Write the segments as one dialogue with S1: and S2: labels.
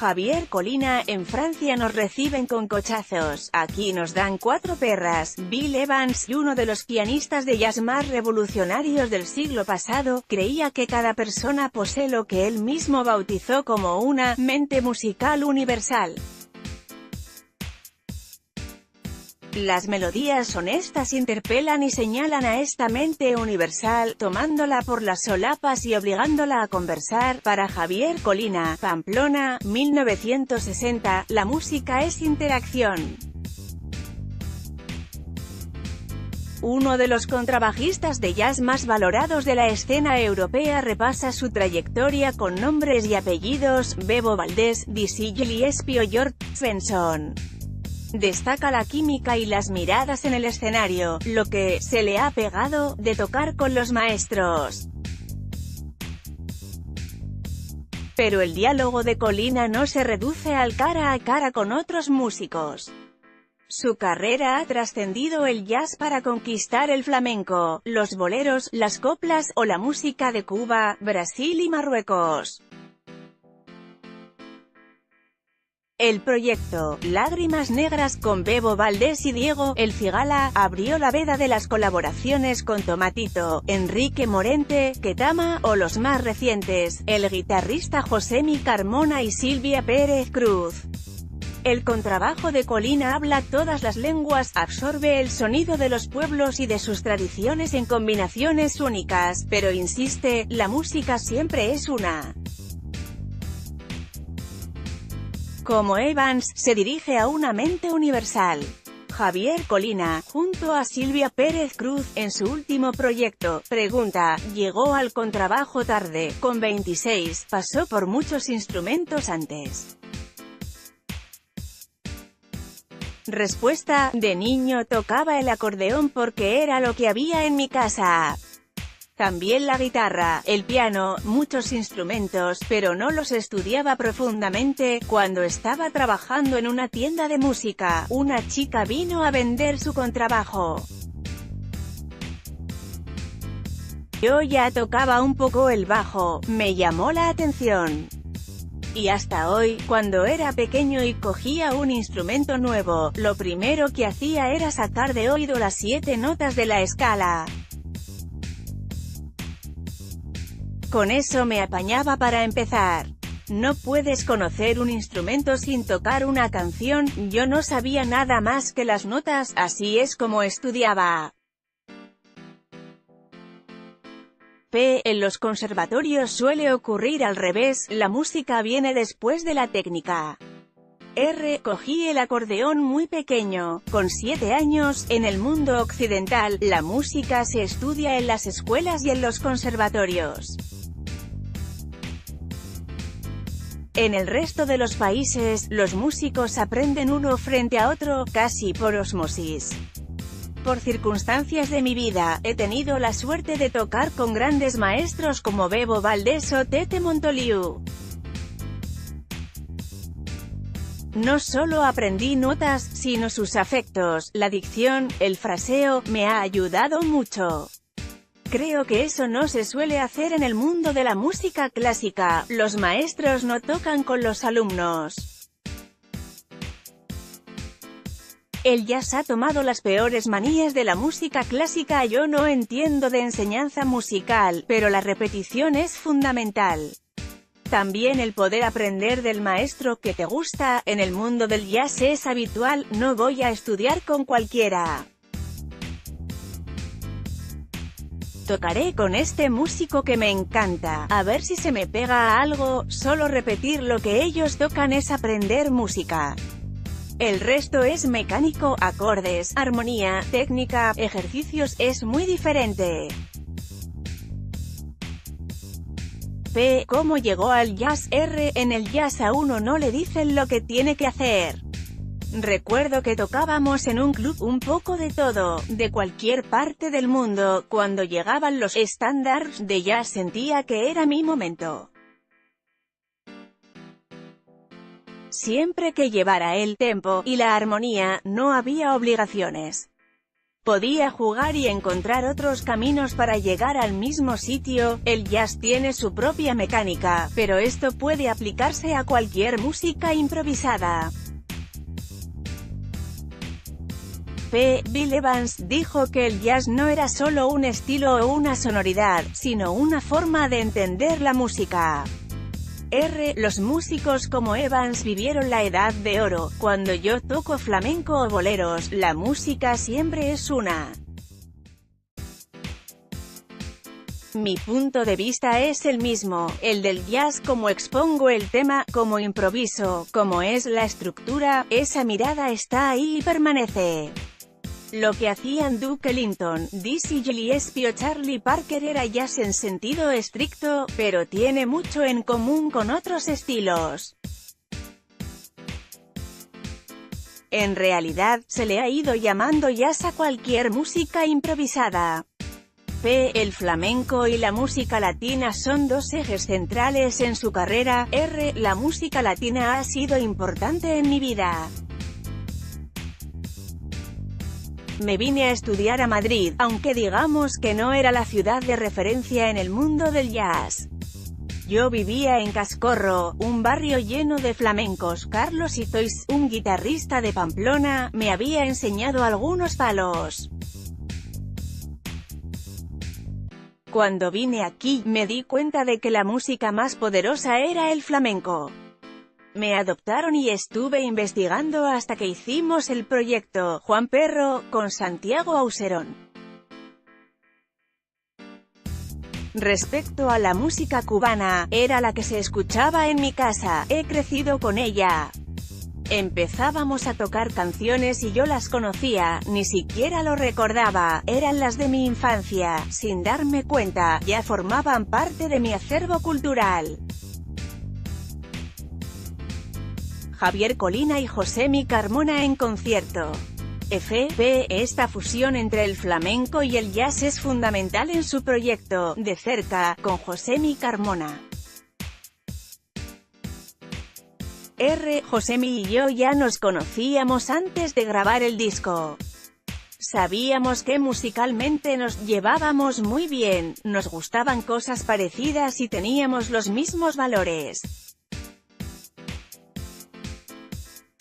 S1: Javier Colina, en Francia nos reciben con cochazos, aquí nos dan 4 perras. Bill Evans, uno de los pianistas de jazz más revolucionarios del siglo pasado, creía que cada persona posee lo que él mismo bautizó como una mente musical universal. Las melodías honestas interpelan y señalan a esta mente universal, tomándola por las solapas y obligándola a conversar. Para Javier Colina, Pamplona, 1960, la música es interacción. Uno de los contrabajistas de jazz más valorados de la escena europea repasa su trayectoria con nombres y apellidos: Bebo Valdés, Dizzy Gillespie o George Benson. Destaca la química y las miradas en el escenario, lo que se le ha pegado de tocar con los maestros. Pero el diálogo de Colina no se reduce al cara a cara con otros músicos. Su carrera ha trascendido el jazz para conquistar el flamenco, los boleros, las coplas o la música de Cuba, Brasil y Marruecos. El proyecto Lágrimas Negras con Bebo Valdés y Diego El Cigala abrió la veda de las colaboraciones con Tomatito, Enrique Morente, Ketama o los más recientes, el guitarrista Josemi Carmona y Silvia Pérez Cruz. El contrabajo de Colina habla todas las lenguas, absorbe el sonido de los pueblos y de sus tradiciones en combinaciones únicas, pero insiste, la música siempre es una. Como Evans, se dirige a una mente universal. Javier Colina, junto a Silvia Pérez Cruz, en su último proyecto, Pregunta, llegó al contrabajo tarde, con 26, pasó por muchos instrumentos antes. Respuesta, de niño tocaba el acordeón porque era lo que había en mi casa. También la guitarra, el piano, muchos instrumentos, pero no los estudiaba profundamente. Cuando estaba trabajando en una tienda de música, una chica vino a vender su contrabajo. Yo ya tocaba un poco el bajo, me llamó la atención. Y hasta hoy, cuando era pequeño y cogía un instrumento nuevo, lo primero que hacía era sacar de oído las 7 notas de la escala. Con eso me apañaba para empezar. No puedes conocer un instrumento sin tocar una canción. Yo no sabía nada más que las notas, así es como estudiaba. En los conservatorios suele ocurrir al revés, la música viene después de la técnica. Cogí el acordeón muy pequeño, con 7 años. En el mundo occidental, la música se estudia en las escuelas y en los conservatorios. En el resto de los países, los músicos aprenden uno frente a otro, casi por osmosis. Por circunstancias de mi vida, he tenido la suerte de tocar con grandes maestros como Bebo Valdés o Tete Montoliu. No solo aprendí notas, sino sus afectos, la dicción, el fraseo, me ha ayudado mucho. Creo que eso no se suele hacer en el mundo de la música clásica, los maestros no tocan con los alumnos. El jazz ha tomado las peores manías de la música clásica. Yo no entiendo de enseñanza musical, pero la repetición es fundamental. También el poder aprender del maestro que te gusta. En el mundo del jazz es habitual, no voy a estudiar con cualquiera. Tocaré con este músico que me encanta, a ver si se me pega a algo. Solo repetir lo que ellos tocan es aprender música. El resto es mecánico, acordes, armonía, técnica, ejercicios, es muy diferente. ¿Cómo llegó al jazz? En el jazz a uno no le dicen lo que tiene que hacer. Recuerdo que tocábamos en un club un poco de todo, de cualquier parte del mundo. Cuando llegaban los estándares de jazz sentía que era mi momento. Siempre que llevara el tempo y la armonía, no había obligaciones. Podía jugar y encontrar otros caminos para llegar al mismo sitio. El jazz tiene su propia mecánica, pero esto puede aplicarse a cualquier música improvisada. Bill Evans dijo que el jazz no era solo un estilo o una sonoridad, sino una forma de entender la música. Los músicos como Evans vivieron la edad de oro. Cuando yo toco flamenco o boleros, la música siempre es una. Mi punto de vista es el mismo, el del jazz, como expongo el tema, como improviso, como es la estructura, esa mirada está ahí y permanece. Lo que hacían Duke Ellington, Dizzy Gillespie o Charlie Parker era jazz en sentido estricto, pero tiene mucho en común con otros estilos. En realidad, se le ha ido llamando jazz a cualquier música improvisada. El flamenco y la música latina son dos ejes centrales en su carrera. La música latina ha sido importante en mi vida. Me vine a estudiar a Madrid, aunque digamos que no era la ciudad de referencia en el mundo del jazz. Yo vivía en Cascorro, un barrio lleno de flamencos. Carlos Izois, un guitarrista de Pamplona, me había enseñado algunos palos. Cuando vine aquí, me di cuenta de que la música más poderosa era el flamenco. Me adoptaron y estuve investigando hasta que hicimos el proyecto Juan Perro, con Santiago Auserón. Respecto a la música cubana, era la que se escuchaba en mi casa, he crecido con ella. Empezábamos a tocar canciones y yo las conocía, ni siquiera lo recordaba, eran las de mi infancia, sin darme cuenta, ya formaban parte de mi acervo cultural. Javier Colina y Josemi Carmona en concierto. Esta fusión entre el flamenco y el jazz es fundamental en su proyecto, De Cerca, con Josemi Carmona. Josemi y yo ya nos conocíamos antes de grabar el disco. Sabíamos que musicalmente nos llevábamos muy bien, nos gustaban cosas parecidas y teníamos los mismos valores.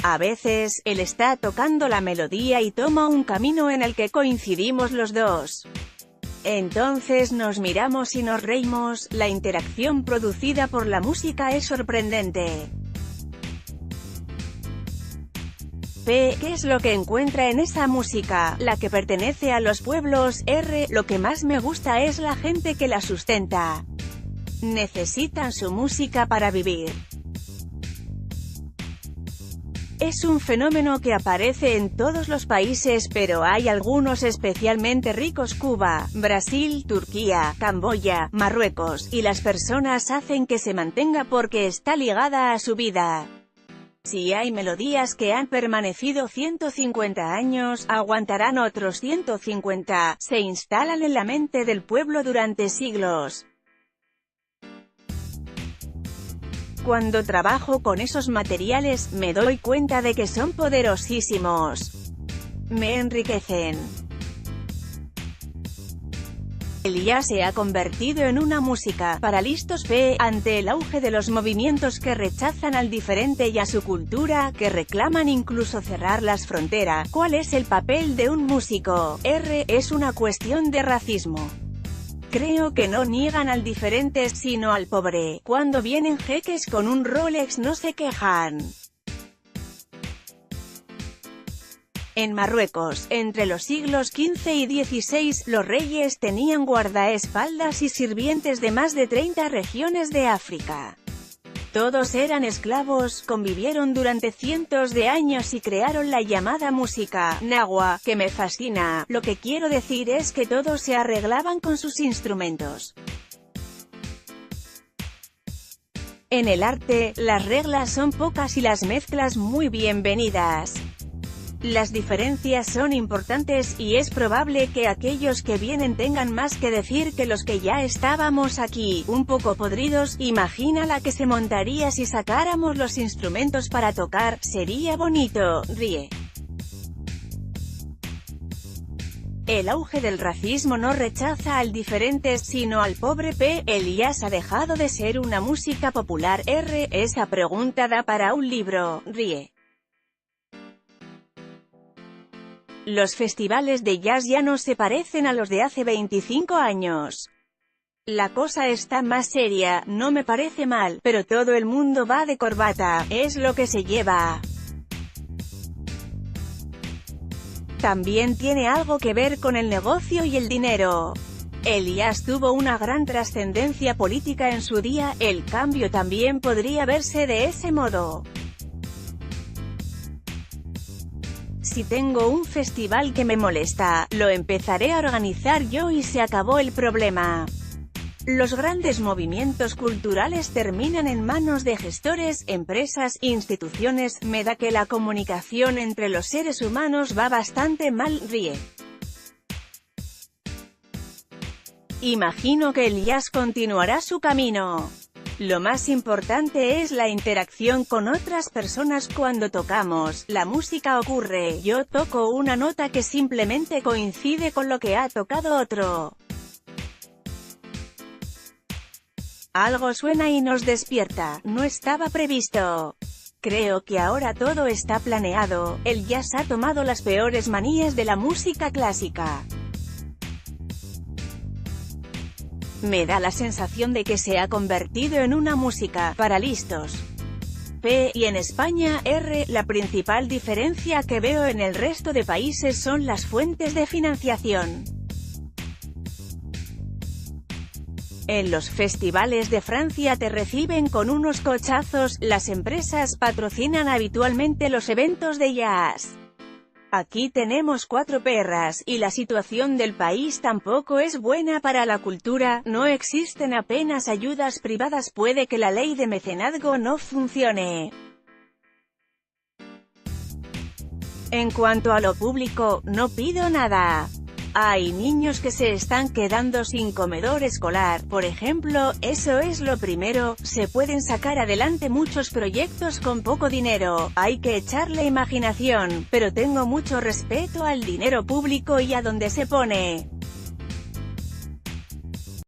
S1: A veces, él está tocando la melodía y toma un camino en el que coincidimos los dos. Entonces nos miramos y nos reímos, la interacción producida por la música es sorprendente. ¿Qué es lo que encuentra en esa música, la que pertenece a los pueblos? Lo que más me gusta es la gente que la sustenta. Necesitan su música para vivir. Es un fenómeno que aparece en todos los países, pero hay algunos especialmente ricos: Cuba, Brasil, Turquía, Camboya, Marruecos, y las personas hacen que se mantenga porque está ligada a su vida. Si hay melodías que han permanecido 150 años, aguantarán otros 150, se instalan en la mente del pueblo durante siglos. Cuando trabajo con esos materiales, me doy cuenta de que son poderosísimos. Me enriquecen. El jazz se ha convertido en una música para listos. Ante el auge de los movimientos que rechazan al diferente y a su cultura, que reclaman incluso cerrar las fronteras, ¿cuál es el papel de un músico? Es una cuestión de racismo. Creo que no niegan al diferente, sino al pobre. Cuando vienen jeques con un Rolex no se quejan. En Marruecos, entre los siglos XV y XVI, los reyes tenían guardaespaldas y sirvientes de más de 30 regiones de África. Todos eran esclavos, convivieron durante cientos de años y crearon la llamada música nahua, que me fascina. Lo que quiero decir es que todos se arreglaban con sus instrumentos. En el arte, las reglas son pocas y las mezclas muy bienvenidas. Las diferencias son importantes, y es probable que aquellos que vienen tengan más que decir que los que ya estábamos aquí, un poco podridos. Imagina la que se montaría si sacáramos los instrumentos para tocar, sería bonito, ríe. El auge del racismo no rechaza al diferente, sino al pobre. P. ¿El jazz ha dejado de ser una música popular? R. Esa pregunta da para un libro. Ríe. Los festivales de jazz ya no se parecen a los de hace 25 años. La cosa está más seria, no me parece mal, pero todo el mundo va de corbata, es lo que se lleva. También tiene algo que ver con el negocio y el dinero. El jazz tuvo una gran trascendencia política en su día, el cambio también podría verse de ese modo. Si tengo un festival que me molesta, lo empezaré a organizar yo y se acabó el problema. Los grandes movimientos culturales terminan en manos de gestores, empresas, instituciones. Me da que la comunicación entre los seres humanos va bastante mal. Ríe. Imagino que el jazz continuará su camino. Lo más importante es la interacción con otras personas cuando tocamos. La música ocurre, yo toco una nota que simplemente coincide con lo que ha tocado otro. Algo suena y nos despierta, no estaba previsto. Creo que ahora todo está planeado, el jazz ha tomado las peores manías de la música clásica. Me da la sensación de que se ha convertido en una música para listos. P. Y en España, R. La principal diferencia que veo en el resto de países son las fuentes de financiación. En los festivales de Francia te reciben con unos cochazos, las empresas patrocinan habitualmente los eventos de jazz. Aquí tenemos 4 perras, y la situación del país tampoco es buena para la cultura, no existen apenas ayudas privadas, puede que la ley de mecenazgo no funcione. En cuanto a lo público, no pido nada. Hay niños que se están quedando sin comedor escolar, por ejemplo, eso es lo primero. Se pueden sacar adelante muchos proyectos con poco dinero, hay que echarle imaginación, pero tengo mucho respeto al dinero público y a dónde se pone.